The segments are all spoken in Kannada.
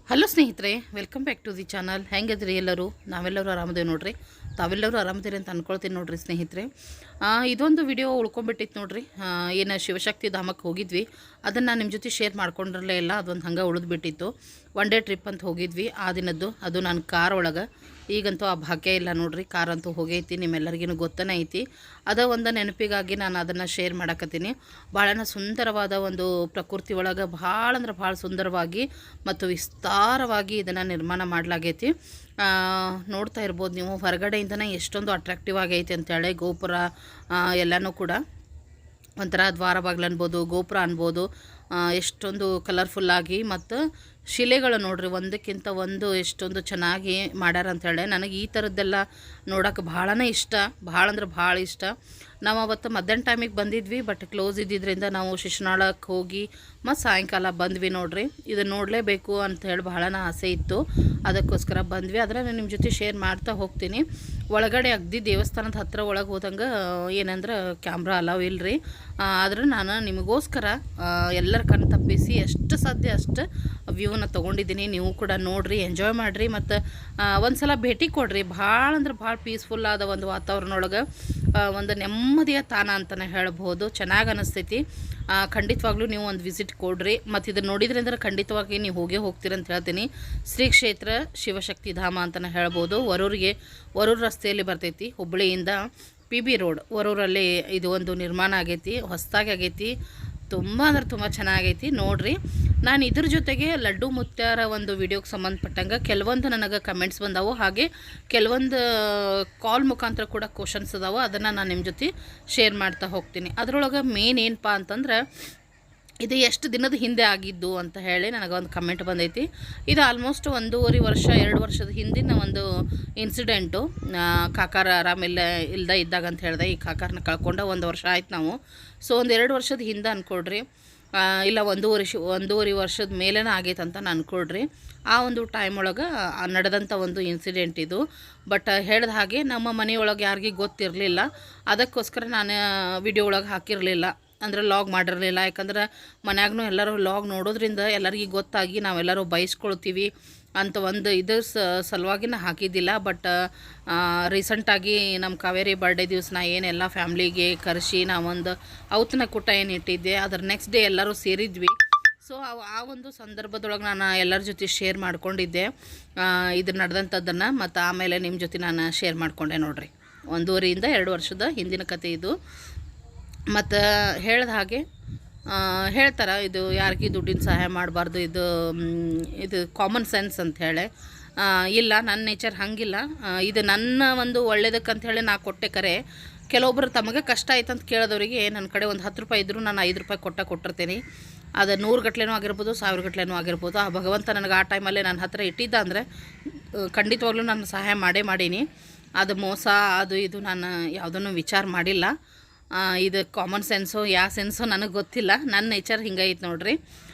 ಹಲೋ ಸ್ನೇಹಿತರೆ, welcome back to the channel. ಹೆಂಗಿದ್ರಿ ಎಲ್ಲರೂ? ನಾವೆಲ್ಲರೂ ಆರಾಮದೇವೆ ನೋಡ್ರಿ. ತಾವೆಲ್ಲರೂ ಆರಾಮದಿರಿ ಅಂತ ಅಂದ್ಕೊಳ್ತೀನಿ ನೋಡ್ರಿ ಸ್ನೇಹಿತರೆ. ಇದೊಂದು ವಿಡಿಯೋ ಉಳ್ಕೊಂಬಿಟ್ಟಿತ್ತು ನೋಡ್ರಿ. ಏನು ಶಿವಶಕ್ತಿ ಧಾಮಕ್ಕೆ ಹೋಗಿದ್ವಿ, ಅದನ್ನು ನಾನು ನಿಮ್ಮ ಜೊತೆ ಶೇರ್ ಮಾಡ್ಕೊಂಡಿರಲೇ ಇಲ್ಲ. ಅದೊಂದು ಹಂಗೆ ಉಳಿದ್ಬಿಟ್ಟಿತ್ತು. ಒನ್ ಡೇ ಟ್ರಿಪ್ ಅಂತ ಹೋಗಿದ್ವಿ ಆ ದಿನದ್ದು. ಅದು ನಾನು ಕಾರ್ ಒಳಗೆ. ಈಗಂತೂ ಆ ಭಾಗ್ಯ ಇಲ್ಲ ನೋಡ್ರಿ, ಕಾರಂತೂ ಹೋಗೈತಿ, ನಿಮ್ಮೆಲ್ಲರಿಗೂ ಗೊತ್ತನೇ ಐತಿ. ಅದ ಒಂದು ನೆನಪಿಗಾಗಿ ನಾನು ಅದನ್ನು ಶೇರ್ ಮಾಡಕತ್ತೀನಿ. ಭಾಳ ಸುಂದರವಾದ ಒಂದು ಪ್ರಕೃತಿ ಒಳಗೆ ಭಾಳ ಅಂದ್ರೆ ಭಾಳ ಸುಂದರವಾಗಿ ಮತ್ತು ವಿಸ್ತಾರವಾಗಿ ಇದನ್ನು ನಿರ್ಮಾಣ ಮಾಡಲಾಗೈತಿ. ನೋಡ್ತಾ ಇರ್ಬೋದು ನೀವು, ಹೊರಗಡೆಯಿಂದನೇ ಎಷ್ಟೊಂದು ಅಟ್ರಾಕ್ಟಿವ್ ಆಗೈತಿ ಅಂತೇಳಿ. ಗೋಪುರ ಎಲ್ಲನೂ ಕೂಡ ಒಂಥರ ದ್ವಾರ ಬಾಗಿಲು ಅನ್ಬೋದು, ಗೋಪುರ ಅನ್ಬೋದು, ಎಷ್ಟೊಂದು ಕಲರ್ಫುಲ್ಲಾಗಿ. ಮತ್ತು ಶಿಲೆಗಳು ನೋಡ್ರಿ, ಒಂದಕ್ಕಿಂತ ಒಂದು ಎಷ್ಟೊಂದು ಚೆನ್ನಾಗಿ ಮಾಡ್ಯಾರ ಅಂಥೇಳಿ. ನನಗೆ ಈ ಥರದ್ದೆಲ್ಲ ನೋಡೋಕೆ ಭಾಳನೇ ಇಷ್ಟ, ಭಾಳ ಅಂದ್ರೆ ಭಾಳ ಇಷ್ಟ. ನಾವು ಅವತ್ತು ಮಧ್ಯಾಹ್ನ ಟೈಮಿಗೆ ಬಂದಿದ್ವಿ, ಬಟ್ ಕ್ಲೋಸ್ ಇದ್ದಿದ್ದರಿಂದ ನಾವು ಶಿಶುನಾಳಕ್ಕೆ ಹೋಗಿ ಮತ್ತು ಸಾಯಂಕಾಲ ಬಂದ್ವಿ ನೋಡ್ರಿ. ಇದು ನೋಡಲೇಬೇಕು ಅಂಥೇಳಿ ಭಾಳನ ಆಸೆ ಇತ್ತು, ಅದಕ್ಕೋಸ್ಕರ ಬಂದ್ವಿ. ಆದರೆ ನಾನು ನಿಮ್ಮ ಜೊತೆ ಶೇರ್ ಮಾಡ್ತಾ ಹೋಗ್ತೀನಿ. ಒಳಗಡೆ ಅಗ್ದಿ ದೇವಸ್ಥಾನದ ಹತ್ತಿರ ಒಳಗೆ ಹೋದಂಗೆ ಏನಂದ್ರೆ ಕ್ಯಾಮ್ರಾ ಅಲಾವ್ ಇಲ್ಲರಿ. ಆದ್ರೆ ನಾನು ನಿಮಗೋಸ್ಕರ ಎಲ್ಲರ ಕಣ್ಣು ತಪ್ಪಿಸಿ ಎಷ್ಟು ಸಾಧ್ಯ ಅಷ್ಟು ವ್ಯೂನ ತೊಗೊಂಡಿದ್ದೀನಿ. ನೀವು ಕೂಡ ನೋಡಿರಿ, ಎಂಜಾಯ್ ಮಾಡಿರಿ, ಮತ್ತು ಒಂದು ಸಲ ಭೇಟಿ ಕೊಡಿರಿ. ಭಾಳ ಅಂದ್ರೆ ಭಾಳ ಪೀಸ್ಫುಲ್ ಆದ ಒಂದು ವಾತಾವರಣ ಒಳಗೆ, ಒಂದು ನೆಮ್ಮದಿಯ ತಾಣ ಅಂತಲೇ ಹೇಳ್ಬೋದು. ಚೆನ್ನಾಗಿ ಅನ್ನಿಸ್ತೈತಿ. ಖಂಡಿತವಾಗ್ಲೂ ನೀವು ಒಂದು ವಿಸಿಟ್ ಕೊಡ್ರಿ. ಮತ್ತು ಇದನ್ನು ನೋಡಿದ್ರಿಂದ ಖಂಡಿತವಾಗಿ ನೀವು ಹೋಗೇ ಹೋಗ್ತೀರಿ ಅಂತ ಹೇಳ್ತೀನಿ. ಶ್ರೀ ಕ್ಷೇತ್ರ ಶಿವಶಕ್ತಿ ಧಾಮ ಅಂತಲೇ ಹೇಳ್ಬೋದು. ವರೂರು ರಸ್ತೆಯಲ್ಲಿ ಬರ್ತೈತಿ. ಹುಬ್ಬಳ್ಳಿಯಿಂದ PB ರೋಡ್ ವರೂರಲ್ಲಿ ಇದು ಒಂದು ನಿರ್ಮಾಣ ಆಗೈತಿ, ಹೊಸದಾಗಿ ಆಗೈತಿ. ತುಂಬ ಅಂದ್ರೆ ತುಂಬ ಚೆನ್ನಾಗೈತಿ ನೋಡಿರಿ. ನಾನು ಇದ್ರ ಜೊತೆಗೆ ಲಡ್ಡು ಮುತ್ಯಾರ ಒಂದು ವಿಡಿಯೋಗೆ ಸಂಬಂಧಪಟ್ಟಂಗೆ ಕೆಲವೊಂದು ನನಗೆ ಕಮೆಂಟ್ಸ್ ಬಂದವು, ಹಾಗೆ ಕೆಲವೊಂದು ಕಾಲ್ ಮುಖಾಂತರ ಕೂಡ ಕ್ವಶನ್ಸ್ ಅದಾವೆ. ಅದನ್ನು ನಾನು ನಿಮ್ಮ ಜೊತೆ ಶೇರ್ ಮಾಡ್ತಾ ಹೋಗ್ತೀನಿ. ಅದರೊಳಗೆ ಮೇನ್ ಏನಪ್ಪ ಅಂತಂದ್ರೆ, ಇದು ಎಷ್ಟು ದಿನದ ಹಿಂದೆ ಆಗಿದ್ದು ಅಂತ ಹೇಳಿ ನನಗೊಂದು ಕಮೆಂಟ್ ಬಂದೈತಿ. ಇದು ಆಲ್ಮೋಸ್ಟ್ 1.5 ವರ್ಷದ ಹಿಂದಿನ ಒಂದು ಇನ್ಸಿಡೆಂಟು. ಕಾಕಾರ ಇಲ್ಲದೆ ಇದ್ದಾಗ ಅಂತ ಹೇಳಿದೆ. ಈ ಕಾಕಾರನ್ನ ಕಳ್ಕೊಂಡು 1 ವರ್ಷ ಆಯ್ತು ನಾವು. ಸೊ 1-2 ವರ್ಷದ ಹಿಂದೆ ಅಂದ್ಕೊಳ್ರಿ, ಇಲ್ಲ 1.5 ವರ್ಷದ ಮೇಲೇ ಆಗೈತೆ ಅಂತ ಅಂದ್ಕೊಳ್ರಿ. ಆ ಒಂದು ಟೈಮ್ ಒಳಗೆ ನಡೆದಂಥ ಒಂದು ಇನ್ಸಿಡೆಂಟ್ ಇದು. ಬಟ್ ಹೇಳಿದ ಹಾಗೆ ನಮ್ಮ ಮನೆಯೊಳಗೆ ಯಾರಿಗೂ ಗೊತ್ತಿರಲಿಲ್ಲ, ಅದಕ್ಕೋಸ್ಕರ ನಾನು ವಿಡಿಯೋ ಒಳಗೆ ಹಾಕಿರಲಿಲ್ಲ, ಅಂದರೆ ಲಾಗ್ ಮಾಡಿರಲಿಲ್ಲ. ಯಾಕಂದ್ರೆ ಮನ್ಯಾಗೂ ಎಲ್ಲರೂ ಲಾಗ್ ನೋಡೋದ್ರಿಂದ ಎಲ್ಲರಿಗೂ ಗೊತ್ತಾಗಿ ನಾವೆಲ್ಲರೂ ಬಯಸ್ಕೊಳ್ತೀವಿ ಅಂತ ಒಂದು ಸಲುವಾಗಿ ನಾ ಹಾಕಿದ್ದಿಲ್ಲ. ಬಟ್ ರೀಸೆಂಟಾಗಿ ನಮ್ಮ ಕಾವೇರಿ ಬರ್ಡೇ ದಿವಸ ನಾ ಏನೆಲ್ಲ ಫ್ಯಾಮ್ಲಿಗೆ ಕರೆಸಿ ನಾವೊಂದು ಔತಣ ಕೂಟ ಏನು ಇಟ್ಟಿದ್ದೆ, ಅದ್ರ ನೆಕ್ಸ್ಟ್ ಡೇ ಎಲ್ಲರೂ ಸೇರಿದ್ವಿ. ಸೊ ಆ ಒಂದು ಸಂದರ್ಭದೊಳಗೆ ನಾನು ಎಲ್ಲರ ಜೊತೆ ಶೇರ್ ಮಾಡ್ಕೊಂಡಿದ್ದೆ ಇದು ನಡೆದಂಥದ್ದನ್ನು. ಮತ್ತು ಆಮೇಲೆ ನಿಮ್ಮ ಜೊತೆ ನಾನು ಶೇರ್ ಮಾಡಿಕೊಂಡೆ ನೋಡಿರಿ. 1.5-2 ವರ್ಷದ ಹಿಂದಿನ ಕತೆ ಇದು. ಮತ್ತು ಹೇಳಿದ ಹಾಗೆ ಹೇಳ್ತಾರೆ, ಇದು ಯಾರಿಗೂ ದುಡ್ಡಿನ ಸಹಾಯ ಮಾಡಬಾರ್ದು, ಇದು ಕಾಮನ್ ಸೆನ್ಸ್ ಅಂತ ಹೇಳಿ. ಇಲ್ಲ, ನನ್ನ ನೇಚರ್ ಹಂಗಿಲ್ಲ. ಇದು ನನ್ನ ಒಂದು ಒಳ್ಳೇದಕ್ಕಂತ ಹೇಳಿ ನಾ ಕೊಟ್ಟೆ. ಕರೆ ಕೆಲವೊಬ್ಬರು ತಮಗೆ ಕಷ್ಟ ಆಯ್ತು ಅಂತ ಕೇಳಿದವರಿಗೆ ನನ್ನ ಕಡೆ ಒಂದು 10 ರೂಪಾಯಿ ಇದ್ದರೂ ನಾನು 5 ರೂಪಾಯಿ ಕೊಟ್ಟಿರ್ತೀನಿ. ಅದು 100 ಗಟ್ಲೆನೂ ಆಗಿರ್ಬೋದು, 1000 ಗಟ್ಲೆನೂ ಆಗಿರ್ಬೋದು. ಆ ಭಗವಂತ ನನಗೆ ಆ ಟೈಮಲ್ಲೇ ನನ್ನ ಹತ್ರ ಇಟ್ಟಿದ್ದ ಅಂದರೆ ಖಂಡಿತವಾಗ್ಲೂ ನಾನು ಸಹಾಯ ಮಾಡೀನಿ. ಅದು ಮೋಸ ಅದು ಇದು ನಾನು ಯಾವುದನ್ನು ವಿಚಾರ ಮಾಡಿಲ್ಲ. ಇದು ಕಾಮನ್ ಸೆನ್ಸು ಯಾವ ಸೆನ್ಸು ನನಗೆ ಗೊತ್ತಿಲ್ಲ, ನನ್ನ ನೇಚರ್ ಹಿಂಗೈತೆ ನೋಡ್ರಿ.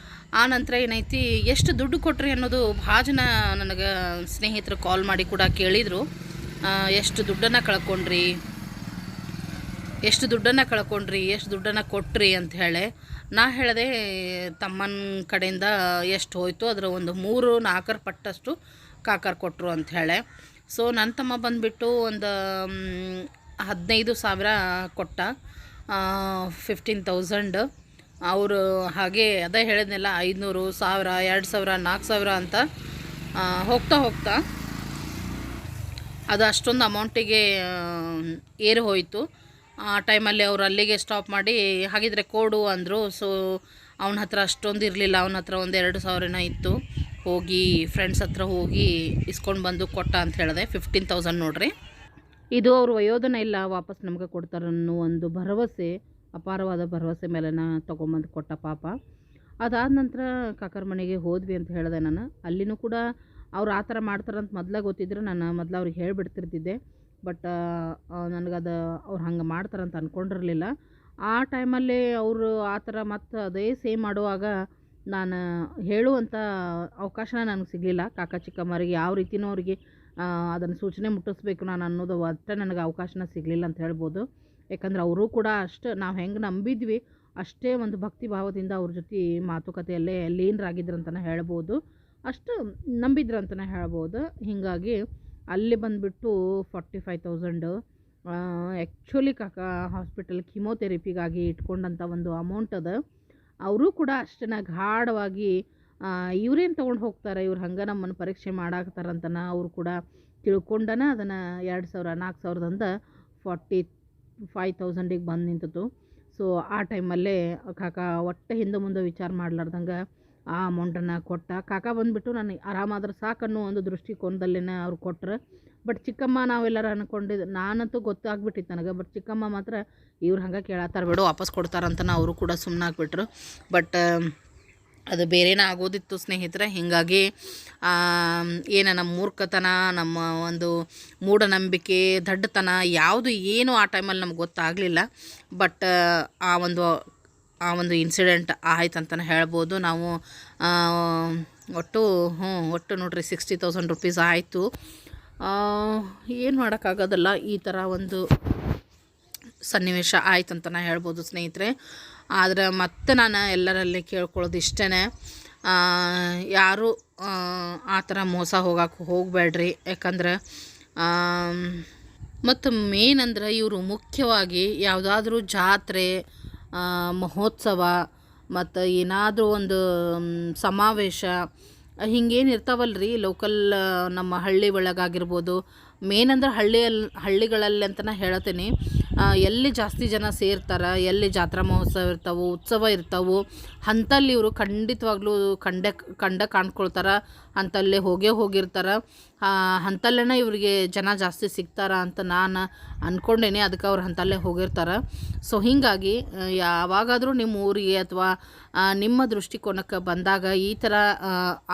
ಆ ನಂತರ ಏನೈತಿ, ಎಷ್ಟು ದುಡ್ಡು ಕೊಟ್ರಿ ಅನ್ನೋದು ಭಾಳ ಜನ ನನಗೆ ಸ್ನೇಹಿತರು ಕಾಲ್ ಮಾಡಿ ಕೂಡ ಕೇಳಿದರು. ಎಷ್ಟು ದುಡ್ಡನ್ನು ಕಳ್ಕೊಂಡ್ರಿ, ಎಷ್ಟು ದುಡ್ಡನ್ನು ಕೊಟ್ರಿ ಅಂತ ಹೇಳಿ. ನಾ ಹೇಳಿದೆ, ತಮ್ಮನ ಕಡೆಯಿಂದ ಎಷ್ಟು ಹೋಯ್ತು ಅದರ ಒಂದು 3-4 ಪಟ್ಟಷ್ಟು ಕಾಕರ್ ಕೊಟ್ಟರು ಅಂತ ಹೇಳಿ. ಸೊ ನನ್ನ ತಮ್ಮ ಬಂದುಬಿಟ್ಟು ಒಂದು 15,000 ಕೊಟ್ಟ, 15,000. ಅವರು ಹಾಗೆ ಅದೇ ಹೇಳಿದ್ನೆಲ್ಲ 500, 1000, 2,000, 4,000 ಅಂತ ಹೋಗ್ತಾ ಅದು ಅಷ್ಟೊಂದು ಅಮೌಂಟಿಗೆ ಏರು ಹೋಯಿತು. ಆ ಟೈಮಲ್ಲಿ ಅವರು ಅಲ್ಲಿಗೆ ಸ್ಟಾಪ್ ಮಾಡಿ, ಹಾಗಿದ್ರೆ ಕೊಡು ಅಂದರು. ಸೊ ಅವನ ಹತ್ರ ಅಷ್ಟೊಂದು ಇರಲಿಲ್ಲ, ಅವನ ಹತ್ರ ಒಂದು 2,000 ಇತ್ತು. ಹೋಗಿ ಫ್ರೆಂಡ್ಸ್ ಹತ್ರ ಹೋಗಿ ಇಸ್ಕೊಂಡು ಬಂದು ಕೊಟ್ಟ ಅಂತ ಹೇಳಿದೆ. 15,000 ನೋಡ್ರಿ. ಇದು ಅವರು ಒಯ್ಯೋದನ್ನ ಇಲ್ಲ, ವಾಪಸ್ ನಮಗೆ ಕೊಡ್ತಾರನ್ನೋ ಒಂದು ಭರವಸೆ, ಅಪಾರವಾದ ಭರವಸೆ ಮೇಲೆ ತೊಗೊಂಬಂದು ಕೊಟ್ಟ ಪಾಪ. ಅದಾದ ನಂತರ ಕಾಕರ ಮನೆಗೆ ಹೋದ್ವಿ ಅಂತ ಹೇಳಿದೆ ನಾನು. ಅಲ್ಲಿನೂ ಕೂಡ ಅವ್ರು ಆ ಥರ ಮಾಡ್ತಾರಂತ ಮೊದಲೇ ಗೊತ್ತಿದ್ರೆ ನಾನು ಮೊದಲು ಅವ್ರಿಗೆ ಹೇಳಿಬಿಡ್ತಿರ್ತಿದ್ದೆ. ಬಟ್ ನನಗದು ಅವ್ರು ಹಂಗೆ ಮಾಡ್ತಾರಂತ ಅಂದ್ಕೊಂಡಿರಲಿಲ್ಲ. ಆ ಟೈಮಲ್ಲಿ ಅವರು ಆ ಥರ ಮತ್ತು ಅದೇ ಸೇಮ್ ಮಾಡುವಾಗ ನಾನು ಹೇಳುವಂಥ ಅವಕಾಶನ ನನಗೆ ಸಿಗಲಿಲ್ಲ. ಕಾಕ ಚಿಕ್ಕಮ್ಮರಿಗೆ ಯಾವ ರೀತಿಯೂ ಅವರಿಗೆ ಅದನ್ನು ಸೂಚನೆ ಮುಟ್ಟಿಸ್ಬೇಕು ನಾನು ಅನ್ನೋದು ಅಷ್ಟೇ ನನಗೆ ಅವಕಾಶನ ಸಿಗಲಿಲ್ಲ ಅಂತ ಹೇಳ್ಬೋದು. ಯಾಕಂದ್ರೆ ಅವರು ಕೂಡ ಅಷ್ಟು ನಾವು ಹೆಂಗೆ ನಂಬಿದ್ವಿ ಅಷ್ಟೇ ಒಂದು ಭಕ್ತಿ ಭಾವದಿಂದ ಅವ್ರ ಜೊತೆ ಮಾತುಕತೆಯಲ್ಲೇ ಲೀನರಾಗಿದ್ರು ಅಂತಲೇ ಹೇಳ್ಬೋದು. ಅಷ್ಟು ನಂಬಿದ್ರಂತಲೇ ಹೇಳ್ಬೋದು. ಹೀಗಾಗಿ ಅಲ್ಲಿ ಬಂದುಬಿಟ್ಟು 45,000 ಆ್ಯಕ್ಚುಲಿ ಹಾಸ್ಪಿಟಲ್ ಕೀಮೋಥೆರಪಿಗಾಗಿ ಇಟ್ಕೊಂಡಂಥ ಒಂದು ಅಮೌಂಟ್ ಅದ. ಅವರು ಕೂಡ ಅಷ್ಟನ್ನು ಗಾಢವಾಗಿ ಇವ್ರೇನು ತೊಗೊಂಡು ಹೋಗ್ತಾರೆ, ಇವ್ರು ಹಂಗೆ ನಮ್ಮನ್ನು ಪರೀಕ್ಷೆ ಮಾಡಾಕ್ತಾರಂತನ ಅವರು ಕೂಡ ತಿಳ್ಕೊಂಡನ ಅದನ್ನು 2,000 4,000 45,000ಗೆ ಬಂದು ನಿಂತಿತು. ಸೊ ಆ ಟೈಮಲ್ಲೇ ಕಾಕ ಒಟ್ಟು ಹಿಂದೆ ಮುಂದೆ ವಿಚಾರ ಮಾಡ್ಲಾರ್ದಂಗೆ ಆ ಅಮೌಂಟನ್ನು ಕೊಟ್ಟ. ಕಾಕ ಬಂದುಬಿಟ್ಟು ನನಗೆ ಆರಾಮಾದ್ರೆ ಸಾಕನ್ನೋ ಒಂದು ದೃಷ್ಟಿಕೋನದಲ್ಲೇ ಅವ್ರು ಕೊಟ್ಟರು. ಬಟ್ ಚಿಕ್ಕಮ್ಮ ನಾವೆಲ್ಲರೂ ಅಂದ್ಕೊಂಡಿದ್ದು, ನಾನಂತೂ ಗೊತ್ತಾಗ್ಬಿಟ್ಟಿತ್ತು ನನಗೆ. ಬಟ್ ಚಿಕ್ಕಮ್ಮ ಮಾತ್ರ ಇವ್ರು ಹಂಗೆ ಕೇಳತ್ತಾರ ಬಿಡು ವಾಪಸ್ ಕೊಡ್ತಾರಂತನ ಅವರು ಕೂಡ ಸುಮ್ಮನಾಗ್ಬಿಟ್ರು. ಬಟ್ ಅದು ಬೇರೆನೇ ಆಗೋದಿತ್ತು ಸ್ನೇಹಿತರೆ. ಹೀಗಾಗಿ ಏನು ನಮ್ಮ ಮೂರ್ಖತನ, ನಮ್ಮ ಒಂದು ಮೂಢನಂಬಿಕೆ, ದಡ್ಡತನ ಯಾವುದು ಏನು ಆ ಟೈಮಲ್ಲಿ ನಮ್ಗೆ ಗೊತ್ತಾಗಲಿಲ್ಲ. ಬಟ್ ಆ ಒಂದು ಇನ್ಸಿಡೆಂಟ್ ಆಯ್ತಂತಲೇ ಹೇಳ್ಬೋದು. ನಾವು ಒಟ್ಟು ನೋಡ್ರಿ 60,000 ರುಪೀಸ್ ಆಯಿತು. ಏನು ಮಾಡೋಕ್ಕಾಗೋದಲ್ಲ, ಈ ಥರ ಒಂದು ಸನ್ನಿವೇಶ ಆಯ್ತಂತಲೇ ಹೇಳ್ಬೋದು ಸ್ನೇಹಿತರೆ. ಆದರೆ ಮತ್ತೆ ನಾನು ಎಲ್ಲರಲ್ಲಿ ಕೇಳ್ಕೊಳ್ಳೋದು ಇಷ್ಟೇ, ಯಾರು ಆ ಥರ ಮೋಸ ಹೋಗಕ್ಕೆ ಹೋಗಬೇಡ್ರಿ. ಯಾಕಂದ್ರೆ ಮತ್ತು ಮೇನ್ ಅಂದ್ರೆ ಇವರು ಮುಖ್ಯವಾಗಿ ಯಾವುದಾದ್ರೂ ಜಾತ್ರೆ, ಮಹೋತ್ಸವ ಮತ್ತು ಏನಾದರೂ ಒಂದು ಸಮಾವೇಶ ಹಿಂಗೇನು ಇರ್ತಾವಲ್ರಿ ಲೋಕಲ್ ನಮ್ಮ ಹಳ್ಳಿ ಒಳಗಾಗಿರ್ಬೋದು. ಮೇನ್ ಅಂದ್ರೆ ಹಳ್ಳಿಗಳಲ್ಲಿ ಅಂತಲೇ ಹೇಳ್ತೀನಿ. ಎಲ್ಲಿ ಜಾಸ್ತಿ ಜನ ಸೇರ್ತಾರೆ, ಎಲ್ಲಿ ಜಾತ್ರಾ ಮಹೋತ್ಸವ ಇರ್ತಾವೆ, ಉತ್ಸವ ಇರ್ತಾವೆ, ಅಂಥಲ್ಲಿ ಇವರು ಖಂಡಿತವಾಗ್ಲೂ ಕಾಣ್ಕೊಳ್ತಾರೆ. ಅಂಥಲ್ಲೇ ಹೋಗಿರ್ತಾರೆ. ಅಂಥಲ್ಲೇ ಇವ್ರಿಗೆ ಜನ ಜಾಸ್ತಿ ಸಿಗ್ತಾರ ಅಂತ ನಾನು ಅಂದ್ಕೊಂಡೇನೆ. ಅದಕ್ಕೆ ಅವ್ರು ಅಂಥಲ್ಲೇ ಹೋಗಿರ್ತಾರೆ. ಸೊ ಹೀಗಾಗಿ ಯಾವಾಗಾದರೂ ನಿಮ್ಮ ಊರಿಗೆ ಅಥವಾ ನಿಮ್ಮ ದೃಷ್ಟಿಕೋನಕ್ಕೆ ಬಂದಾಗ ಈ ಥರ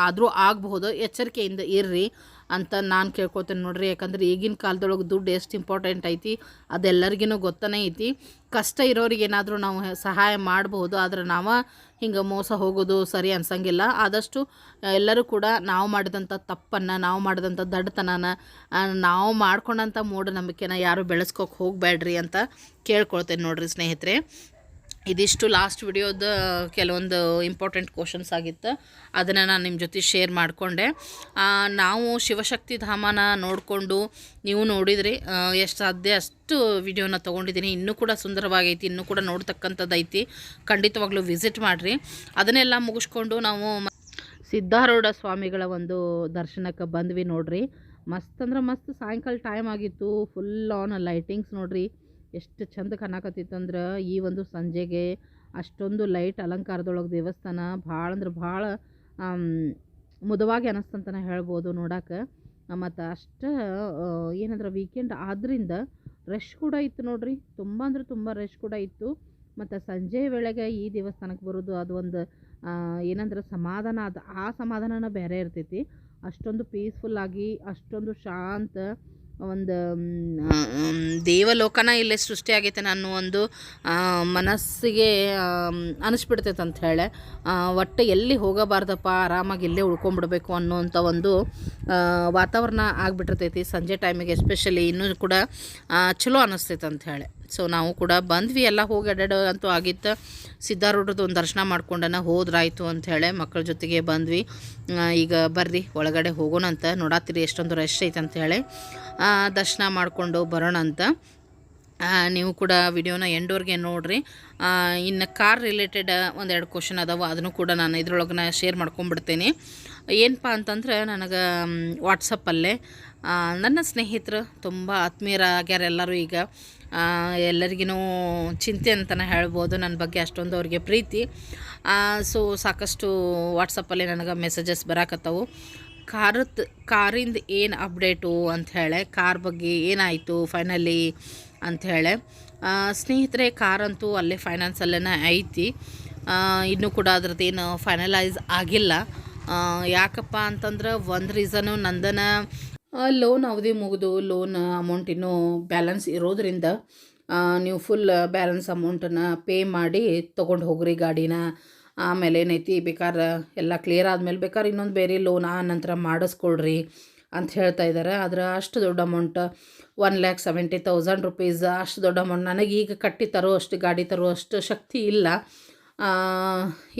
ಆದರೂ ಆಗಬಹುದು, ಎಚ್ಚರಿಕೆಯಿಂದ ಇರ್ರಿ ಅಂತ ನಾನು ಕೇಳ್ಕೊತೇನೆ ನೋಡ್ರಿ. ಯಾಕಂದ್ರೆ ಈಗಿನ ಕಾಲದೊಳಗೆ ದುಡ್ಡು ಎಷ್ಟು ಇಂಪಾರ್ಟೆಂಟ್ ಐತಿ ಅದೆಲ್ಲರಿಗೂ ಗೊತ್ತನೇ ಐತಿ. ಕಷ್ಟ ಇರೋರಿಗೆ ಏನಾದರೂ ನಾವು ಸಹಾಯ ಮಾಡಬಹುದು, ಆದರೆ ನಾವು ಹಿಂಗೆ ಮೋಸ ಹೋಗೋದು ಸರಿ ಅನ್ಸಂಗಿಲ್ಲ. ಆದಷ್ಟು ಎಲ್ಲರೂ ಕೂಡ ನಾವು ಮಾಡಿದಂಥ ತಪ್ಪನ್ನು, ನಾವು ಮಾಡಿದಂಥ ದಡ್ಡತನನ, ನಾವು ಮಾಡ್ಕೊಂಡಂಥ ಮೂಢನಂಬಿಕೆನ ಯಾರು ಬೆಳೆಸ್ಕೋಕೆ ಹೋಗಬೇಡ್ರಿ ಅಂತ ಕೇಳ್ಕೊಳ್ತೇನೆ ನೋಡ್ರಿ ಸ್ನೇಹಿತರೆ. ಇದಿಷ್ಟು ಲಾಸ್ಟ್ ವಿಡಿಯೋದ ಕೆಲವೊಂದು ಇಂಪಾರ್ಟೆಂಟ್ ಕ್ವಶನ್ಸ್ ಆಗಿತ್ತು, ಅದನ್ನು ನಾನು ನಿಮ್ಮ ಜೊತೆ ಶೇರ್ ಮಾಡಿಕೊಂಡೆ. ನಾವು ಶಿವಶಕ್ತಿ ಧಾಮನ ನೋಡಿಕೊಂಡು ನೀವು ನೋಡಿದ್ರಿ, ಎಷ್ಟು ಸಾಧ್ಯ ಅಷ್ಟು ವಿಡಿಯೋನ ತೊಗೊಂಡಿದ್ದೀನಿ. ಇನ್ನೂ ಕೂಡ ಸುಂದರವಾಗೈತಿ, ಇನ್ನೂ ಕೂಡ ನೋಡ್ತಕ್ಕಂಥದ್ದು ಐತಿ. ಖಂಡಿತವಾಗ್ಲೂ ವಿಸಿಟ್ ಮಾಡಿರಿ. ಅದನ್ನೆಲ್ಲ ಮುಗಿಸ್ಕೊಂಡು ನಾವು ಸಿದ್ಧಾರೂಢ ಸ್ವಾಮಿಗಳ ಒಂದು ದರ್ಶನಕ್ಕೆ ಬಂದ್ವಿ ನೋಡ್ರಿ. ಮಸ್ತ್ ಅಂದ್ರೆ ಮಸ್ತ್ ಸಾಯಂಕಾಲ ಟೈಮ್ ಆಗಿತ್ತು. ಫುಲ್ ಆನ್ ಲೈಟಿಂಗ್ಸ್ ನೋಡ್ರಿ, ಎಷ್ಟು ಚಂದ ಕಾಣಕತ್ತಿತ್ತು ಅಂದ್ರೆ ಈ ಒಂದು ಸಂಜೆಗೆ ಅಷ್ಟೊಂದು ಲೈಟ್ ಅಲಂಕಾರದೊಳಗೆ ದೇವಸ್ಥಾನ ಭಾಳ ಅಂದ್ರೆ ಭಾಳ ಮುದವಾಗಿ ಅನ್ನಿಸ್ತಂತನೇ ಹೇಳ್ಬೋದು ನೋಡೋಕೆ. ಮತ್ತು ಅಷ್ಟು ಏನಂದ್ರೆ ವೀಕೆಂಡ್ ಆದ್ದರಿಂದ ರಶ್ ಕೂಡ ಇತ್ತು ನೋಡ್ರಿ, ತುಂಬ ಅಂದ್ರೆ ತುಂಬ ರಶ್ ಕೂಡ ಇತ್ತು. ಮತ್ತು ಸಂಜೆ ವೇಳೆಗೆ ಈ ದೇವಸ್ಥಾನಕ್ಕೆ ಬರೋದು ಅದು ಒಂದು ಏನಂದ್ರೆ ಸಮಾಧಾನ, ಅದು ಆ ಸಮಾಧಾನನ ಬೇರೆ ಇರ್ತೈತಿ. ಅಷ್ಟೊಂದು ಪೀಸ್ಫುಲ್ಲಾಗಿ, ಅಷ್ಟೊಂದು ಶಾಂತ ಒಂದು ದೇವಲೋಕನ ಇಲ್ಲೇ ಸೃಷ್ಟಿಯಾಗೈತೆ ಅನ್ನೋ ಒಂದು ಮನಸ್ಸಿಗೆ ಅನಿಸ್ಬಿಡ್ತೈತೆ ಅಂತ ಹೇಳಿ. ಒಟ್ಟು ಎಲ್ಲಿ ಹೋಗಬಾರ್ದಪ್ಪ, ಆರಾಮಾಗಿ ಇಲ್ಲೇ ಉಳ್ಕೊಂಬಿಡ್ಬೇಕು ಅನ್ನೋವಂಥ ಒಂದು ವಾತಾವರಣ ಆಗಿಬಿಟ್ಟಿರ್ತೈತಿ ಸಂಜೆ ಟೈಮಿಗೆ ಎಸ್ಪೆಷಲಿ. ಇನ್ನೂ ಕೂಡ ಚಲೋ ಅನ್ನಿಸ್ತೈತೆ ಅಂತ ಹೇಳಿ. ಸೊ ನಾವು ಕೂಡ ಬಂದ್ವಿ, ಎಲ್ಲ ಹೋಗಿ ಅಂತೂ ಆಗಿತ್ತು. ಸಿದ್ಧಾರೂಢದ್ದು ಒಂದು ದರ್ಶನ ಮಾಡ್ಕೊಂಡನ ಹೋದ್ರಾಯ್ತು ಅಂಥೇಳಿ ಮಕ್ಕಳ ಜೊತೆಗೆ ಬಂದ್ವಿ. ಈಗ ಬರ್ರಿ ಒಳಗಡೆ ಹೋಗೋಣ ಅಂತ. ನೋಡತ್ತೀರಿ ಎಷ್ಟೊಂದು ರಶ್ ಐತೆ ಅಂಥೇಳಿ. ದರ್ಶನ ಮಾಡಿಕೊಂಡು ಬರೋಣ ಅಂತ. ನೀವು ಕೂಡ ವಿಡಿಯೋನ ಎಂಡ್ವರೆಗೆ ನೋಡಿರಿ. ಇನ್ನು ಕಾರ್ ರಿಲೇಟೆಡ್ ಒಂದೆರಡು ಕ್ವಶನ್ ಅದಾವೆ, ಅದನ್ನು ಕೂಡ ನಾನು ಇದ್ರೊಳಗೆ ಶೇರ್ ಮಾಡ್ಕೊಂಡ್ಬಿಡ್ತೀನಿ. ಏನಪ್ಪ ಅಂತಂದ್ರೆ, ನನಗೆ ವಾಟ್ಸಪ್ಪಲ್ಲೇ ನನ್ನ ಸ್ನೇಹಿತರು ತುಂಬ ಆತ್ಮೀಯರಾಗ್ಯಾರ ಎಲ್ಲರೂ. ಈಗ ಎಲ್ಲರಿಗೂ ಚಿಂತೆ ಅಂತಲೇ ಹೇಳ್ಬೋದು, ನನ್ನ ಬಗ್ಗೆ ಅಷ್ಟೊಂದು ಅವ್ರಿಗೆ ಪ್ರೀತಿ. ಸೊ ಸಾಕಷ್ಟು ವಾಟ್ಸಪ್ಪಲ್ಲಿ ನನಗೆ ಮೆಸೇಜಸ್ ಬರಾಕತ್ತವು. ಕಾರಿಂದ ಏನು ಅಪ್ಡೇಟು ಅಂಥೇಳಿ, ಕಾರ್ ಬಗ್ಗೆ ಏನಾಯಿತು ಫೈನಲಿ ಅಂಥೇಳಿ. ಸ್ನೇಹಿತರೆ, ಕಾರಂತೂ ಅಲ್ಲೇ ಫೈನಾನ್ಸಲ್ಲೇ ಐತಿ. ಇನ್ನೂ ಕೂಡ ಅದ್ರದ್ದೇನು ಫೈನಲೈಸ್ ಆಗಿಲ್ಲ. ಯಾಕಪ್ಪ ಅಂತಂದ್ರೆ ಒಂದು ರೀಸನು, ನಂದನ ಲೋನ್ ಅವಧಿ ಮುಗಿದು ಲೋನ್ ಅಮೌಂಟ್ ಇನ್ನೂ ಬ್ಯಾಲೆನ್ಸ್ ಇರೋದ್ರಿಂದ ನೀವು ಫುಲ್ ಬ್ಯಾಲೆನ್ಸ್ ಅಮೌಂಟನ್ನು ಪೇ ಮಾಡಿ ತೊಗೊಂಡು ಹೋಗ್ರಿ ಗಾಡಿನ. ಆಮೇಲೆ ಏನೈತಿ, ಬೇಕಾದ್ರೆ ಎಲ್ಲ ಕ್ಲಿಯರ್ ಆದಮೇಲೆ ಬೇಕಾದ್ರೆ ಇನ್ನೊಂದು ಬೇರೆ ಲೋನ್ ಆ ನಂತರ ಮಾಡಿಸ್ಕೊಳ್ರಿ ಅಂತ ಹೇಳ್ತಾ ಇದ್ದಾರೆ. ಆದರೆ ಅಷ್ಟು ದೊಡ್ಡ ಅಮೌಂಟ್ 1,70,000 ರುಪೀಸ್, ಅಷ್ಟು ದೊಡ್ಡ ಅಮೌಂಟ್ ನನಗೆ ಈಗ ಕಟ್ಟಿ ತರೋ ಅಷ್ಟು, ಗಾಡಿ ತರೋ ಅಷ್ಟು ಶಕ್ತಿ ಇಲ್ಲ.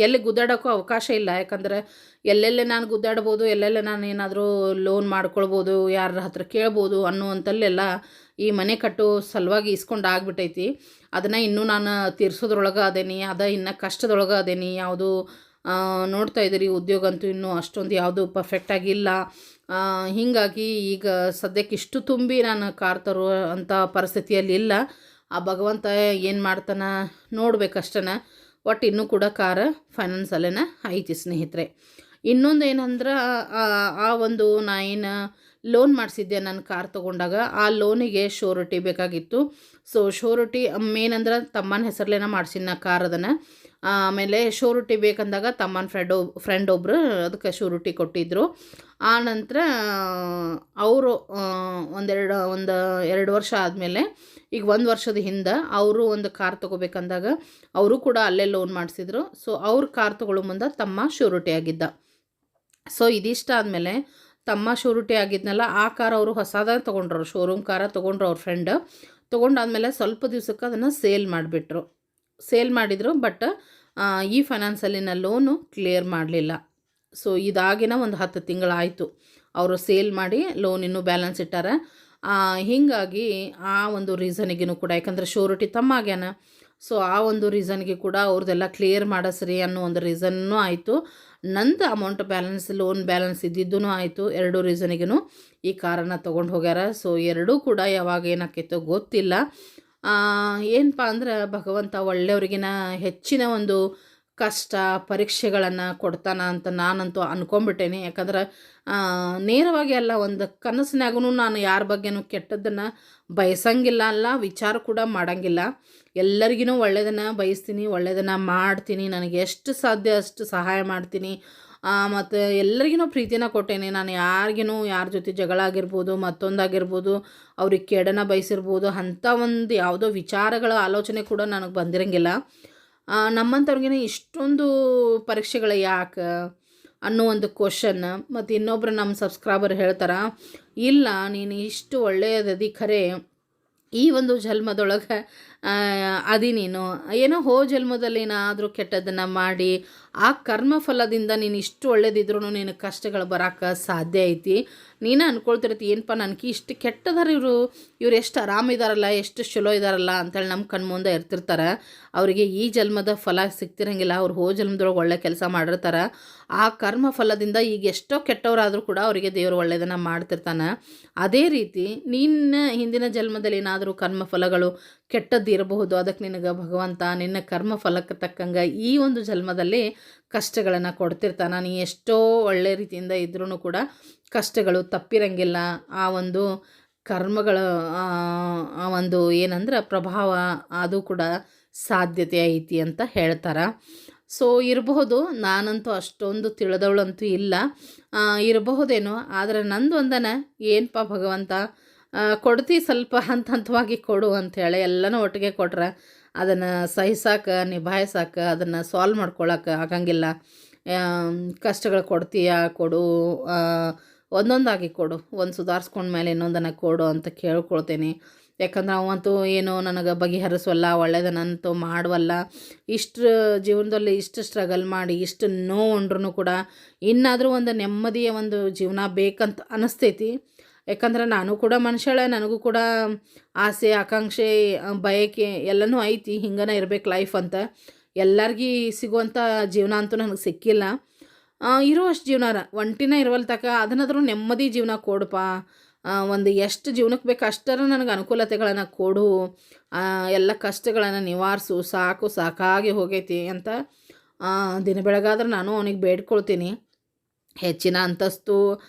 ಎಲ್ಲಿ ಗುದ್ದಾಡೋಕ್ಕೂ ಅವಕಾಶ ಇಲ್ಲ. ಯಾಕಂದರೆ ಎಲ್ಲೆಲ್ಲೇ ನಾನು ಗುದ್ದಾಡ್ಬೋದು, ಎಲ್ಲೆಲ್ಲೇ ನಾನು ಏನಾದರೂ ಲೋನ್ ಮಾಡ್ಕೊಳ್ಬೋದು, ಯಾರ ಹತ್ರ ಕೇಳ್ಬೋದು ಅನ್ನುವಂಥಲ್ಲೆಲ್ಲ ಈ ಮನೆ ಕಟ್ಟೋ ಸಲುವಾಗಿ ಇಸ್ಕೊಂಡು ಆಗ್ಬಿಟ್ಟೈತಿ. ಅದನ್ನು ಇನ್ನೂ ನಾನು ತೀರ್ಸೋದ್ರೊಳಗೆ ಅದೇನಿ, ಇನ್ನು ಕಷ್ಟದೊಳಗೆ ಅದೇನಿ. ಯಾವುದು ನೋಡ್ತಾ ಇದ್ದೀರಿ, ಉದ್ಯೋಗ ಅಂತೂ ಇನ್ನೂ ಅಷ್ಟೊಂದು ಯಾವುದು ಪರ್ಫೆಕ್ಟಾಗಿಲ್ಲ. ಹೀಗಾಗಿ ಈಗ ಸದ್ಯಕ್ಕೆ ಇಷ್ಟು ತುಂಬಿ ನಾನು ಕಾರ್ ತರೋ ಅಂಥ ಪರಿಸ್ಥಿತಿಯಲ್ಲಿ ಇಲ್ಲ. ಆ ಭಗವಂತ ಏನು ಮಾಡ್ತಾನೆ ನೋಡ್ಬೇಕಷ್ಟನ. ಒಟ್ಟು ಇನ್ನೂ ಕೂಡ ಕಾರ್ ಫೈನಾನ್ಸಲ್ಲೇನ ಐತಿ ಸ್ನೇಹಿತರೆ. ಇನ್ನೊಂದು ಏನಂದ್ರೆ ಆ ಒಂದು ನಾ ಏನು ಲೋನ್ ಮಾಡಿಸಿದ್ದೆ ನಾನು ಕಾರ್ ತೊಗೊಂಡಾಗ, ಆ ಲೋನಿಗೆ ಶೋರಿಟಿ ಬೇಕಾಗಿತ್ತು. ಸೊ ಶೋರಿಟಿ ಮೇನ್ ಅಂದ್ರೆ ತಮ್ಮನ ಹೆಸರಲ್ಲೇನ ಮಾಡ್ಸಿನ ಕಾರ್ ಅದನ್ನು. ಆಮೇಲೆ ಶೋರಿಟಿ ಬೇಕಂದಾಗ ತಮ್ಮನ ಫ್ರೆಂಡ್ ಒಬ್ಬರು ಅದಕ್ಕೆ ಶೋರಿಟಿ ಕೊಟ್ಟಿದ್ದರು. ಆ ನಂತರ ಅವರು ಒಂದು 2 ವರ್ಷ ಆದಮೇಲೆ, ಈಗ 1 ವರ್ಷದ ಹಿಂದೆ ಅವರು ಒಂದು ಕಾರ್ ತೊಗೋಬೇಕಂದಾಗ ಅವರು ಕೂಡ ಅಲ್ಲೇ ಲೋನ್ ಮಾಡಿಸಿದ್ರು. ಸೊ ಅವ್ರು ಕಾರ್ ತೊಗೊಳ್ಳೋ ಮುಂದೆ ತಮ್ಮ ಶೋರಿಟಿ ಆಗಿದ್ದ. ಸೊ ಇದಿಷ್ಟ ಆದಮೇಲೆ ತಮ್ಮ ಶೋರಿಟಿ ಆಗಿದ್ನಲ್ಲ, ಆ ಕಾರ್ ಅವರು ಹೊಸದಾಗಿ ತೊಗೊಂಡ್ರು, ಶೋರೂಮ್ ಕಾರ ತೊಗೊಂಡ್ರು ಅವ್ರ ಫ್ರೆಂಡ್. ತೊಗೊಂಡಾದ್ಮೇಲೆ ಸ್ವಲ್ಪ ದಿವ್ಸಕ್ಕೆ ಅದನ್ನು ಸೇಲ್ ಮಾಡಿದರು. ಬಟ್ ಈ ಫೈನಾನ್ಸಲ್ಲಿನ ಲೋನು ಕ್ಲಿಯರ್ ಮಾಡಲಿಲ್ಲ. ಸೊ ಇದಾಗಿನ ಒಂದು 10 ತಿಂಗಳಾಯಿತು ಅವರು ಸೇಲ್ ಮಾಡಿ ಲೋನ್ ಇನ್ನೂ ಬ್ಯಾಲೆನ್ಸ್ ಇಟ್ಟಾರ. ಹೀಗಾಗಿ ಆ ಒಂದು ರೀಸನಿಗೂ ಕೂಡ, ಯಾಕಂದರೆ ಶೋರಿಟಿ ತಮ್ಮ ಆಗ್ಯಾನ, ಸೊ ಆ ಒಂದು ರೀಸನ್ಗೆ ಕೂಡ ಅವ್ರದ್ದೆಲ್ಲ ಕ್ಲಿಯರ್ ಮಾಡಿಸ್ರಿ ಅನ್ನೋ ಒಂದು ರೀಸನ್ನೂ ಆಯಿತು. ನಂದು ಅಮೌಂಟ್ ಲೋನ್ ಬ್ಯಾಲೆನ್ಸ್ ಇದ್ದಿದ್ದೂ ಆಯಿತು. 2 ರೀಸನಿಗೂ ಈ ಕಾರನ್ನು ತೊಗೊಂಡು ಹೋಗ್ಯಾರ. ಸೊ ಎರಡೂ ಕೂಡ ಯಾವಾಗ ಏನಾಕೈತೋ ಗೊತ್ತಿಲ್ಲ. ಏನಪ್ಪ ಅಂದ್ರೆ ಭಗವಂತ ಒಳ್ಳೆಯವ್ರಿಗಿನ ಹೆಚ್ಚಿನ ಒಂದು ಕಷ್ಟ ಪರೀಕ್ಷೆಗಳನ್ನು ಕೊಡ್ತಾನ ಅಂತ ನಾನಂತೂ ಅಂದ್ಕೊಂಬಿಟ್ಟೇನೆ. ಯಾಕಂದ್ರೆ ನೇರವಾಗಿ ಅಲ್ಲ, ಒಂದು ಕನಸಿನಾಗೂ ನಾನು ಯಾರ ಬಗ್ಗೆನೂ ಕೆಟ್ಟದ್ದನ್ನು ಬಯಸಂಗಿಲ್ಲ, ಅಲ್ಲ ವಿಚಾರ ಕೂಡ ಮಾಡಂಗಿಲ್ಲ. ಎಲ್ಲರಿಗೂ ಒಳ್ಳೆಯದನ್ನು ಬಯಸ್ತೀನಿ, ಒಳ್ಳೆಯದನ್ನು ಮಾಡ್ತೀನಿ, ನನಗೆ ಎಷ್ಟು ಸಾಧ್ಯ ಅಷ್ಟು ಸಹಾಯ ಮಾಡ್ತೀನಿ. ಮತ್ತು ಎಲ್ಲರಿಗೂ ಪ್ರೀತಿನ ಕೊಟ್ಟೇನೆ. ನಾನು ಯಾರ ಜೊತೆ ಜಗಳ ಆಗಿರ್ಬೋದು, ಮತ್ತೊಂದಾಗಿರ್ಬೋದು, ಅವ್ರಿಗೆ ಕೆಡನ ಬಯಸಿರ್ಬೋದು, ಅಂಥ ಒಂದು ಯಾವುದೋ ವಿಚಾರಗಳ ಆಲೋಚನೆ ಕೂಡ ನನಗೆ ಬಂದಿರಂಗಿಲ್ಲ. ನಮ್ಮಂಥವ್ರಿಗೇನೆ ಇಷ್ಟೊಂದು ಪರೀಕ್ಷೆಗಳು ಯಾಕೆ ಅನ್ನೋ ಒಂದು ಕ್ವಶನ್. ಮತ್ತು ಇನ್ನೊಬ್ಬರು ನಮ್ಮ ಸಬ್ಸ್ಕ್ರೈಬರ್ ಹೇಳ್ತಾರೆ, ಇಲ್ಲ ನೀನು ಇಷ್ಟು ಒಳ್ಳೆಯದದಿ ಖರೆ ಈ ಒಂದು ಜನ್ಮದೊಳಗೆ ನೀನು ಏನೋ ಜನ್ಮದಲ್ಲಿ ಏನಾದರೂ ಕೆಟ್ಟದ್ದನ್ನು ಮಾಡಿ ಆ ಕರ್ಮಫಲದಿಂದ ನೀನು ಇಷ್ಟು ಒಳ್ಳೇದಿದ್ರೂ ನೀನು ಕಷ್ಟಗಳು ಬರೋಕ್ಕೆ ಸಾಧ್ಯ ಐತಿ. ನೀನು ಅಂದ್ಕೊಳ್ತಿರ್ತಿ, ಏನಪ್ಪ ನನಗೆ ಇಷ್ಟು ಕೆಟ್ಟದಾರ ಇವ್ರು ಎಷ್ಟು ಆರಾಮಿದಾರಲ್ಲ, ಎಷ್ಟು ಚಲೋ ಇದ್ದಾರಲ್ಲ ಅಂತೇಳಿ ನಮ್ಮ ಕಣ್ಮುಂದೆ ಇರ್ತಿರ್ತಾರೆ. ಅವರಿಗೆ ಈ ಜನ್ಮದ ಫಲ ಸಿಗ್ತಿರಂಗಿಲ್ಲ, ಅವ್ರು ಜನ್ಮದೊಳಗೆ ಒಳ್ಳೆ ಕೆಲಸ ಮಾಡಿರ್ತಾರೆ. ಆ ಕರ್ಮ ಫಲದಿಂದ ಈಗ ಎಷ್ಟೋ ಕೆಟ್ಟವರಾದರೂ ಕೂಡ ಅವರಿಗೆ ದೇವರು ಒಳ್ಳೆಯದನ್ನು ಮಾಡ್ತಿರ್ತಾನೆ. ಅದೇ ರೀತಿ ನಿನ್ನ ಹಿಂದಿನ ಜನ್ಮದಲ್ಲಿ ಏನಾದರೂ ಕರ್ಮಫಲಗಳು ಕೆಟ್ಟದ್ದು ಇರಬಹುದು, ಅದಕ್ಕೆ ನಿನಗೆ ಭಗವಂತ ನಿನ್ನ ಕರ್ಮ ಫಲಕ್ಕೆ ತಕ್ಕಂಗೆ ಈ ಒಂದು ಜನ್ಮದಲ್ಲಿ ಕಷ್ಟಗಳನ್ನು ಕೊಡ್ತಿರ್ತಾನೆ. ನೀ ಎಷ್ಟೋ ಒಳ್ಳೆ ರೀತಿಯಿಂದ ಇದ್ರೂ ಕೂಡ ಕಷ್ಟಗಳು ತಪ್ಪಿರಂಗಿಲ್ಲ. ಆ ಒಂದು ಕರ್ಮಗಳ ಆ ಒಂದು ಏನಂದ್ರೆ ಪ್ರಭಾವ ಅದು ಕೂಡ ಸಾಧ್ಯತೆ ಐತಿ ಅಂತ ಹೇಳ್ತಾರೆ. ಸೊ ಇರಬಹುದು, ನಾನಂತೂ ಅಷ್ಟೊಂದು ತಿಳಿದವಳಂತೂ ಇಲ್ಲ, ಇರಬಹುದೇನೋ. ಆದರೆ ನಂದು ಒಂದನ ಏನಪ್ಪ ಭಗವಂತ ಕೊಡ್ತಿ ಸ್ವಲ್ಪ ಹಂತವಾಗಿ ಕೊಡು ಅಂಥೇಳಿ ಎಲ್ಲನೂ ಒಟ್ಟಿಗೆ ಕೊಟ್ರೆ ಅದನ್ನು ಸಹಿಸಕ್ಕೆ ನಿಭಾಯಿಸಕ್ಕೆ ಅದನ್ನು ಸಾಲ್ವ್ ಮಾಡ್ಕೊಳಕ್ಕೆ ಆಗಂಗಿಲ್ಲ. ಕಷ್ಟಗಳು ಕೊಡು, ಒಂದೊಂದಾಗಿ ಕೊಡು, ಒಂದು ಸುಧಾರಿಸ್ಕೊಂಡ್ಮೇಲೆ ಇನ್ನೊಂದನ್ನು ಕೊಡು ಅಂತ ಕೇಳ್ಕೊಳ್ತೇನೆ. ಯಾಕಂದ್ರೆ ಅವಂತೂ ಏನೋ ನನಗೆ ಬಗೆಹರಿಸವಲ್ಲ, ಒಳ್ಳೆಯದನ್ನಂತೂ ಮಾಡುವಲ್ಲ. ಇಷ್ಟು ಜೀವನದಲ್ಲಿ ಇಷ್ಟು ಸ್ಟ್ರಗಲ್ ಮಾಡಿ ಇಷ್ಟು ನೋವುಂಡ್ರೂ ಕೂಡ ಇನ್ನಾದರೂ ಒಂದು ನೆಮ್ಮದಿಯ ಒಂದು ಜೀವನ ಬೇಕಂತ ಅನ್ನಿಸ್ತೈತಿ. ಯಾಕಂದ್ರೆ ನಾನು ಕೂಡ ಮನುಷ್ಯಳೆ, ನನಗೂ ಕೂಡ ಆಸೆ ಆಕಾಂಕ್ಷೆ ಬಯಕೆ ಎಲ್ಲನೂ ಐತಿ. ಹಿಂಗನೇ ಇರಬೇಕು ಲೈಫ್ ಅಂತ. ಎಲ್ಲರಿಗೂ ಸಿಗುವಂಥ ಜೀವನ ಅಂತೂ ನನಗೆ ಸಿಕ್ಕಿಲ್ಲ. ಇರುವಷ್ಟು ಜೀವನ ಒಂಟಿನ ಇರುವಲ್ ತಕ ಅದನ್ನಾದರೂ ನೆಮ್ಮದಿ ಜೀವನ ಕೊಡಪ್ಪ, ಒಂದು ಎಷ್ಟು ಜೀವನಕ್ಕೆ ಬೇಕು ಅಷ್ಟರ ನನಗೆ ಅನುಕೂಲತೆಗಳನ್ನು ಕೊಡು, ಎಲ್ಲ ಕಷ್ಟಗಳನ್ನು ನಿವಾರಿಸು, ಸಾಕಾಗಿ ಹೋಗೈತಿ ಅಂತ ದಿನ ಬೆಳಗಾದ್ರೆ ನಾನು ಅವನಿಗೆ ಬೇಡ್ಕೊಳ್ತೀನಿ. ಹೆಚ್ಚಿನ ಅಂತಸ್ತು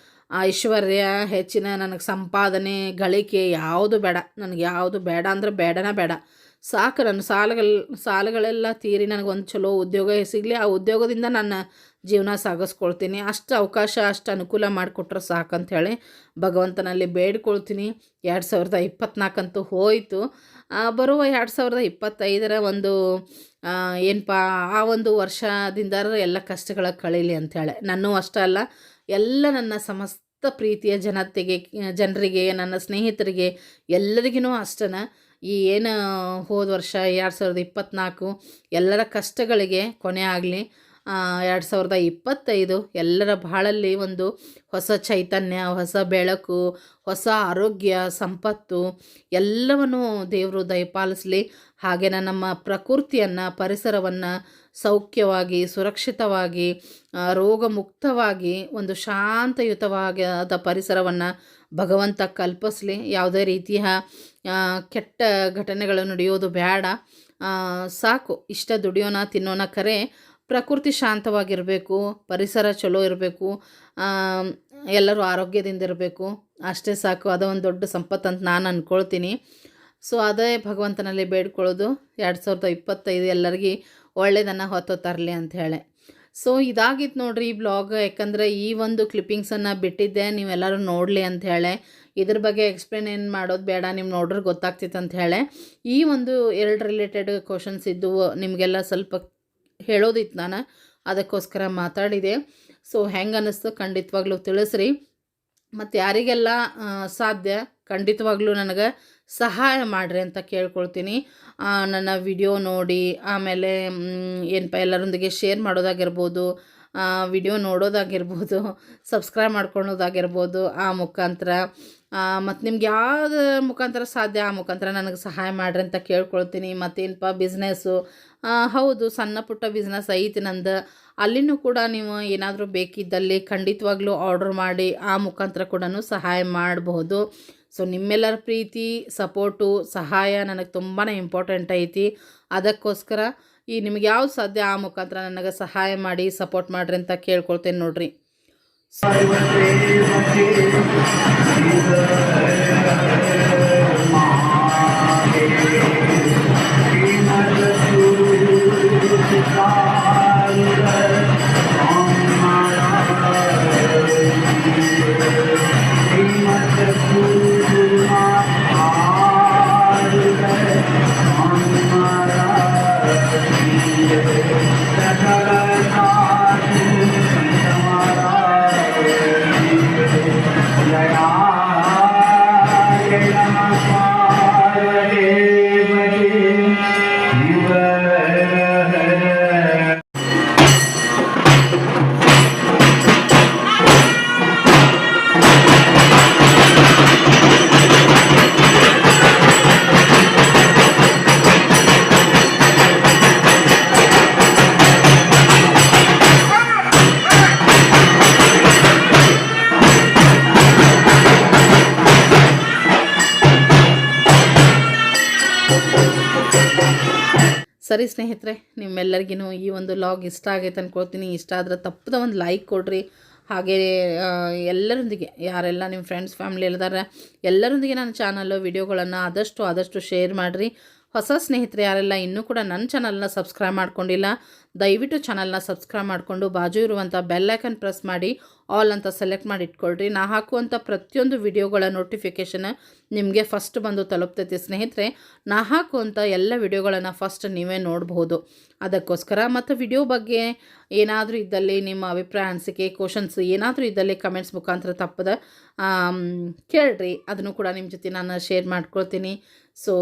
ಐಶ್ವರ್ಯ, ಹೆಚ್ಚಿನ ನನಗೆ ಸಂಪಾದನೆ ಗಳಿಕೆ ಯಾವುದು ಬೇಡ, ನನಗೆ ಯಾವುದು ಬೇಡ ಅಂದ್ರೆ ಬೇಡ. ಸಾಕು ನನ್ನ ಸಾಲಗಳೆಲ್ಲ ತೀರಿ ನನಗೊಂದು ಚಲೋ ಉದ್ಯೋಗ ಸಿಗಲಿ, ಆ ಉದ್ಯೋಗದಿಂದ ನನ್ನ ಜೀವನ ಸಾಗಿಸ್ಕೊಳ್ತೀನಿ. ಅಷ್ಟು ಅವಕಾಶ ಅಷ್ಟು ಅನುಕೂಲ ಮಾಡಿಕೊಟ್ರೆ ಸಾಕಂಥೇಳಿ ಭಗವಂತನಲ್ಲಿ ಬೇಡ್ಕೊಳ್ತೀನಿ. 2024 ಅಂತೂ ಹೋಯಿತು. ಬರುವ 2025 ಒಂದು ಏನಪ್ಪ ಆ ಒಂದು ವರ್ಷದಿಂದ ಎಲ್ಲ ಕಷ್ಟಗಳ ಕಳೀಲಿ ಅಂಥೇಳಿ. ನನ್ನೂ ಅಷ್ಟೇ ಅಲ್ಲ, ಎಲ್ಲ ನನ್ನ ಸಮಸ್ತ ಪ್ರೀತಿಯ ಜನರಿಗೆ, ನನ್ನ ಸ್ನೇಹಿತರಿಗೆ ಎಲ್ಲರಿಗೂ ಅಷ್ಟೇ ಈ ಏನು ಹೋದ ವರ್ಷ 2024 ಎಲ್ಲರ ಕಷ್ಟಗಳಿಗೆ ಕೊನೆ ಆಗಲಿ. 2025 ಎಲ್ಲರ ಬಾಳಲ್ಲಿ ಒಂದು ಹೊಸ ಚೈತನ್ಯ, ಹೊಸ ಬೆಳಕು, ಹೊಸ ಆರೋಗ್ಯ, ಸಂಪತ್ತು ಎಲ್ಲವನ್ನು ದೇವರು ದಯಪಾಲಿಸಲಿ. ಹಾಗೆಯೇ ನಮ್ಮ ಪ್ರಕೃತಿಯನ್ನು, ಪರಿಸರವನ್ನು ಸೌಖ್ಯವಾಗಿ, ಸುರಕ್ಷಿತವಾಗಿ, ರೋಗಮುಕ್ತವಾಗಿ ಒಂದು ಶಾಂತಯುತವಾದ ಪರಿಸರವನ್ನು ಭಗವಂತ ಕಲ್ಪಿಸಲಿ. ಯಾವುದೇ ರೀತಿಯ ಕೆಟ್ಟ ಘಟನೆಗಳು ನಡೆಯೋದು ಬೇಡ. ಸಾಕು, ಇಷ್ಟ ದುಡಿಯೋಣ ತಿನ್ನೋಣ, ಕರೆ ಪ್ರಕೃತಿ ಶಾಂತವಾಗಿರಬೇಕು, ಪರಿಸರ ಚಲೋ ಇರಬೇಕು, ಎಲ್ಲರೂ ಆರೋಗ್ಯದಿಂದ ಇರಬೇಕು, ಅಷ್ಟೇ ಸಾಕು. ಅದು ಒಂದು ದೊಡ್ಡ ಸಂಪತ್ತು ಅಂತ ನಾನು ಅಂದ್ಕೊಳ್ತೀನಿ. ಸೊ ಅದೇ ಭಗವಂತನಲ್ಲಿ ಬೇಡ್ಕೊಳ್ಳೋದು 2025 ಎಲ್ಲರಿಗೂ ಒಳ್ಳೆಯದನ್ನು ಹೊತ್ತು ತರಲಿ ಅಂತ ಹೇಳಿ. ಸೊ ಇದಾಗಿತ್ತು ನೋಡ್ರಿ ಈ ಬ್ಲಾಗ್. ಯಾಕಂದರೆ ಈ ಒಂದು ಕ್ಲಿಪ್ಪಿಂಗ್ಸನ್ನು ಬಿಟ್ಟಿದ್ದೆ ನೀವೆಲ್ಲರೂ ನೋಡಲಿ ಅಂತ ಹೇಳಿ. ಇದ್ರ ಬಗ್ಗೆ ಎಕ್ಸ್ಪ್ಲೇನ್ ಏನು ಮಾಡೋದು ಬೇಡ, ನೀವು ನೋಡ್ರೆ ಗೊತ್ತಾಗ್ತಿತ್ತು ಅಂತ ಹೇಳಿ ಈ ಒಂದು 2 ರಿಲೇಟೆಡ್ ಕ್ವಶನ್ಸ್ ಇದ್ದವು ನಿಮಗೆಲ್ಲ ಸ್ವಲ್ಪ ಹೇಳೋದಿತ್ತು, ನಾನು ಅದಕ್ಕೋಸ್ಕರ ಮಾತಾಡಿದೆ. ಸೊ ಹೆಂಗೆ ಅನ್ನಿಸ್ತು ಖಂಡಿತವಾಗ್ಲೂ ತಿಳಿಸ್ರಿ. ಮತ್ತು ಯಾರಿಗೆಲ್ಲ ಸಾಧ್ಯ ಖಂಡಿತವಾಗ್ಲೂ ನನಗೆ ಸಹಾಯ ಮಾಡಿರಿ ಅಂತ ಕೇಳ್ಕೊಳ್ತೀನಿ. ನನ್ನ ವಿಡಿಯೋ ನೋಡಿ ಆಮೇಲೆ ಏನಪ್ಪ ಎಲ್ಲರೊಂದಿಗೆ ಶೇರ್ ಮಾಡೋದಾಗಿರ್ಬೋದು, ವಿಡಿಯೋ ನೋಡೋದಾಗಿರ್ಬೋದು, ಸಬ್ಸ್ಕ್ರೈಬ್ ಮಾಡ್ಕೊಳೋದಾಗಿರ್ಬೋದು, ಆ ಮುಖಾಂತರ ಮತ್ತು ನಿಮ್ಗೆ ಯಾವ್ದು ಮುಖಾಂತರ ಸಾಧ್ಯ ಆ ಮುಖಾಂತರ ನನಗೆ ಸಹಾಯ ಮಾಡಿರಿ ಅಂತ ಕೇಳ್ಕೊಳ್ತೀನಿ. ಮತ್ತೇನಪ್ಪ ಬಿಸ್ನೆಸ್ಸು, ಹೌದು ಸಣ್ಣ ಪುಟ್ಟ ಬಿಸ್ನೆಸ್ ಐತಿ ನಂದು, ಅಲ್ಲಿನೂ ಕೂಡ ನೀವು ಏನಾದರೂ ಬೇಕಿದ್ದಲ್ಲಿ ಖಂಡಿತವಾಗ್ಲೂ ಆರ್ಡ್ರ್ ಮಾಡಿ ಆ ಮುಖಾಂತರ ಕೂಡ ಸಹಾಯ ಮಾಡಬಹುದು. ಸೊ ನಿಮ್ಮೆಲ್ಲರ ಪ್ರೀತಿ, ಸಪೋರ್ಟು, ಸಹಾಯ ನನಗೆ ತುಂಬಾ ಇಂಪಾರ್ಟೆಂಟ್ ಐತಿ. ಅದಕ್ಕೋಸ್ಕರ ಈ ನಿಮ್ಗೆ ಯಾವ್ದು ಸಾಧ್ಯ ಆ ಮುಖಾಂತರ ನನಗೆ ಸಹಾಯ ಮಾಡಿ ಸಪೋರ್ಟ್ ಮಾಡಿರಿ ಅಂತ ಕೇಳ್ಕೊಳ್ತೇನೆ ನೋಡ್ರಿ. ಸರಿ ಸ್ನೇಹಿತರೆ, ನಿಮ್ಮೆಲ್ಲರಿಗೂ ಈ ಒಂದು ಲಾಗ್ ಇಷ್ಟ ಆಗೈತೆ ಅಂದ್ಕೊಳ್ತೀನಿ. ಇಷ್ಟ ಆದರೆ ತಪ್ಪದ ಒಂದು ಲೈಕ್ ಕೊಡಿರಿ. ಹಾಗೇ ಎಲ್ಲರೊಂದಿಗೆ ಯಾರೆಲ್ಲ ನಿಮ್ಮ ಫ್ರೆಂಡ್ಸ್ ಫ್ಯಾಮಿಲಿ ಇದ್ದಾರೆ ಎಲ್ಲರೊಂದಿಗೆ ನನ್ನ ಚಾನಲ್ಲು ವಿಡಿಯೋಗಳನ್ನು ಆದಷ್ಟು ಶೇರ್ ಮಾಡಿರಿ. ಹೊಸ ಸ್ನೇಹಿತರೆ ಯಾರೆಲ್ಲ ಇನ್ನೂ ಕೂಡ ನನ್ನ ಚಾನಲ್ನ ಸಬ್ಸ್ಕ್ರೈಬ್ ಮಾಡ್ಕೊಂಡಿಲ್ಲ, ದಯವಿಟ್ಟು ಚಾನಲ್ನ ಸಬ್ಸ್ಕ್ರೈಬ್ ಮಾಡಿಕೊಂಡು ಬಾಜು ಇರುವಂಥ ಬೆಲ್ ಐಕನ್ ಪ್ರೆಸ್ ಮಾಡಿ ಆಲ್ ಅಂತ ಸೆಲೆಕ್ಟ್ ಮಾಡಿ ಇಟ್ಕೊಳ್ರಿ. ನಾ ಹಾಕುವಂಥ ಪ್ರತಿಯೊಂದು ವಿಡಿಯೋಗಳ ನೋಟಿಫಿಕೇಷನ್ ನಿಮಗೆ ಫಸ್ಟ್ ಬಂದು ತಲುಪ್ತೈತಿ ಸ್ನೇಹಿತರೆ. ನಾ ಹಾಕುವಂಥ ಎಲ್ಲ ವಿಡಿಯೋಗಳನ್ನು ಫಸ್ಟ್ ನೀವೇ ನೋಡಬಹುದು. ಅದಕ್ಕೋಸ್ಕರ ಮತ್ತು ವಿಡಿಯೋ ಬಗ್ಗೆ ಏನಾದರೂ ಇದ್ದಲ್ಲಿ ನಿಮ್ಮ ಅಭಿಪ್ರಾಯ, ಅನಿಸಿಕೆ, ಕ್ವಶನ್ಸ್ ಏನಾದರೂ ಇದ್ದಲ್ಲಿ ಕಮೆಂಟ್ಸ್ ಮುಖಾಂತರ ತಪ್ಪದ ಕೇಳ್ರಿ. ಅದನ್ನು ಕೂಡ ನಿಮ್ಮ ಜೊತೆ ನಾನು ಶೇರ್ ಮಾಡ್ಕೊಳ್ತೀನಿ. ಸೊ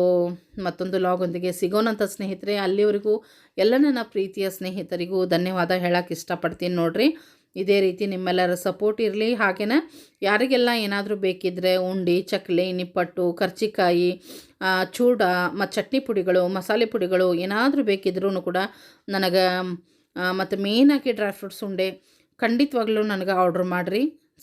ಮತ್ತೊಂದು ಲಾಗೊಂದಿಗೆ ಸಿಗೋಣಂತ ಸ್ನೇಹಿತರೆ. ಅಲ್ಲಿವರೆಗೂ ಎಲ್ಲ ನನ್ನ ಪ್ರೀತಿಯ ಸ್ನೇಹಿತರಿಗೂ ಧನ್ಯವಾದ ಹೇಳಕ್ಕೆ ಇಷ್ಟಪಡ್ತೀನಿ ನೋಡ್ರಿ. ಇದೇ ರೀತಿ ನಿಮ್ಮೆಲ್ಲರ ಸಪೋರ್ಟ್ ಇರಲಿ. ಹಾಗೆಯೇ ಯಾರಿಗೆಲ್ಲ ಏನಾದರೂ ಬೇಕಿದ್ದರೆ ಉಂಡೆ, ಚಕ್ಲಿ, ನಿಪ್ಪಟ್ಟು, ಕರ್ಜಿಕಾಯಿ, ಚೂಡ ಮತ್ತು ಚಟ್ನಿ ಪುಡಿಗಳು, ಮಸಾಲೆ ಪುಡಿಗಳು ಏನಾದರೂ ಬೇಕಿದ್ರೂ ಕೂಡ ನನಗೆ ಮತ್ತು ಮೇಯ್ನಾಗಿ ಡ್ರೈ ಫ್ರೂಟ್ಸ್ ಉಂಡೆ ಖಂಡಿತವಾಗ್ಲೂ ನನಗೆ ಆರ್ಡ್ರ್ ಮಾಡಿರಿ.